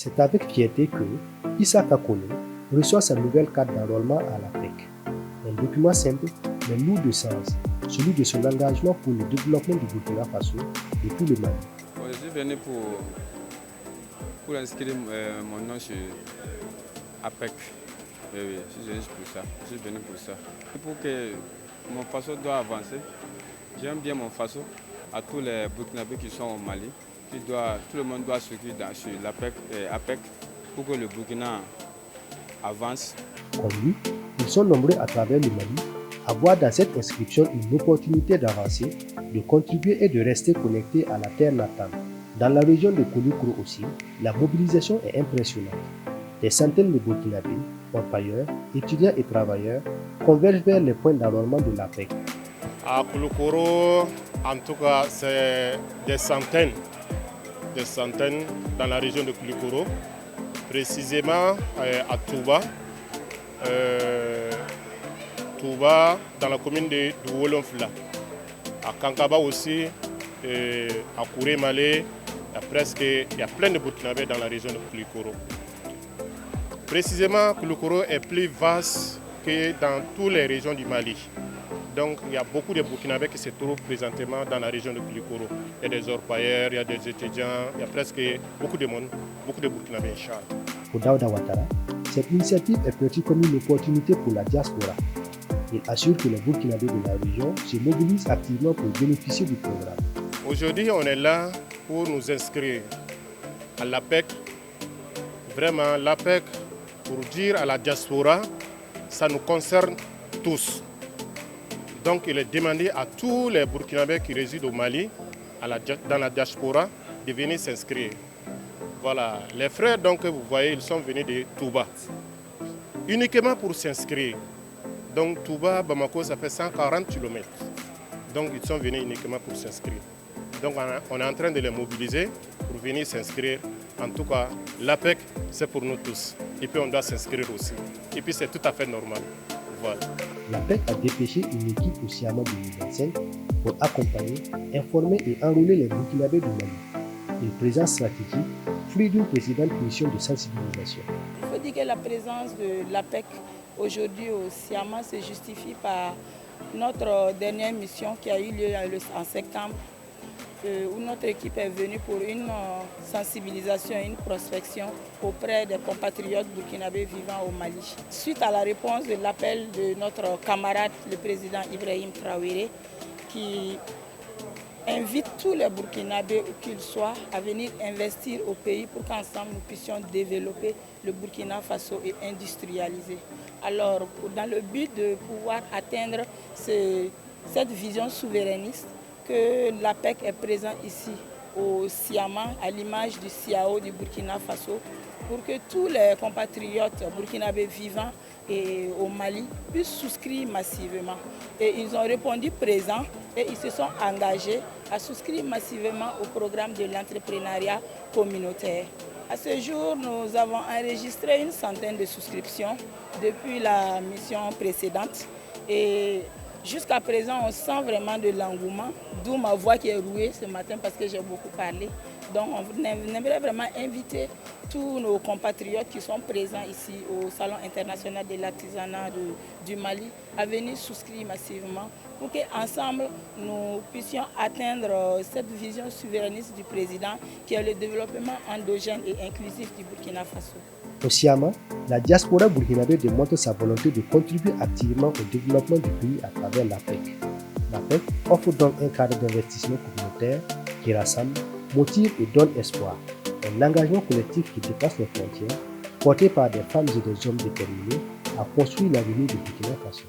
C'est avec fierté que Issa Kakone reçoit sa nouvelle carte d'enrôlement à l'APEC. Un document simple mais lourd de sens, celui de son engagement pour le développement du Burkina Faso et tout le Mali. Je suis venu pour inscrire mon nom sur APEC. Oui, je suis venu pour ça. Je suis venu pour ça. Pour que mon Faso doit avancer, j'aime bien mon Faso à tous les Burkinabés qui sont au Mali. Tout le monde doit s'inscrire sur l'APEC pour que le Burkina avance. Comme lui, ils sont nombreux à travers le Mali à voir dans cette inscription une opportunité d'avancer, de contribuer et de rester connectés à la terre natale. Dans la région de Koulikoro aussi, la mobilisation est impressionnante. Des centaines de Burkinabés, orpailleurs, étudiants et travailleurs convergent vers les points d'enrôlement de l'APEC. À Koulikoro, en tout cas, c'est des centaines dans la région de Koulikoro, précisément à Touba. Touba, dans la commune de Wolonfla. À Kankaba aussi, à Kouré-Malé, il y a plein de Burkinabés dans la région de Koulikoro. Précisément, Koulikoro est plus vaste que dans toutes les régions du Mali. Donc il y a beaucoup de Burkinabés qui se trouvent présentement dans la région de Koulikoro. Il y a des orpailleurs, il y a des étudiants, il y a presque beaucoup de monde, beaucoup de Burkinabés, Inch'Allah. Pour Daouda Ouattara, cette initiative est perçue comme une opportunité pour la diaspora. Il assure que les Burkinabés de la région se mobilisent activement pour bénéficier du programme. Aujourd'hui, on est là pour nous inscrire à l'APEC. Vraiment, l'APEC, pour dire à la diaspora, ça nous concerne tous. Donc, il est demandé à tous les Burkinabés qui résident au Mali, dans la diaspora, de venir s'inscrire. Voilà, les frères donc, que vous voyez, ils sont venus de Touba, uniquement pour s'inscrire. Donc Touba, Bamako, ça fait 140 km. Donc ils sont venus uniquement pour s'inscrire. Donc on est en train de les mobiliser pour venir s'inscrire. En tout cas, l'APEC, c'est pour nous tous. Et puis on doit s'inscrire aussi. Et puis c'est tout à fait normal. Voilà. L'APEC a dépêché une équipe au Siama 2025 pour accompagner, informer et enrôler les Burkinabés du Mali. Une présence stratégique, fruit d'une précédente mission de sensibilisation. Il faut dire que la présence de l'APEC aujourd'hui au Siama se justifie par notre dernière mission qui a eu lieu en septembre, où notre équipe est venue pour une sensibilisation et une prospection auprès des compatriotes burkinabés vivant au Mali. Suite à la réponse de l'appel de notre camarade, le président Ibrahim Traoré, qui invite tous les Burkinabés, où qu'ils soient, à venir investir au pays pour qu'ensemble nous puissions développer le Burkina Faso et industrialiser. Alors, dans le but de pouvoir atteindre cette vision souverainiste, que l'APEC est présent ici au Siama, à l'image du CIAO du Burkina Faso, pour que tous les compatriotes burkinabés vivant et au Mali puissent souscrire massivement. Et ils ont répondu présent et ils se sont engagés à souscrire massivement au programme de l'entrepreneuriat communautaire. À ce jour, nous avons enregistré une centaine de souscriptions depuis la mission précédente. Et jusqu'à présent, on sent vraiment de l'engouement, d'où ma voix qui est rouée ce matin parce que j'ai beaucoup parlé. Donc on aimerait vraiment inviter tous nos compatriotes qui sont présents ici au Salon international de l'artisanat du Mali à venir souscrire massivement pour qu'ensemble nous puissions atteindre cette vision souverainiste du président qui est le développement endogène et inclusif du Burkina Faso. Au Siama, la diaspora burkinabé démontre sa volonté de contribuer activement au développement du pays à travers l'APEC. L'APEC offre donc un cadre d'investissement communautaire qui rassemble, motive et donne espoir. Un engagement collectif qui dépasse les frontières, porté par des femmes et des hommes déterminés à construire l'avenir du Burkina Faso.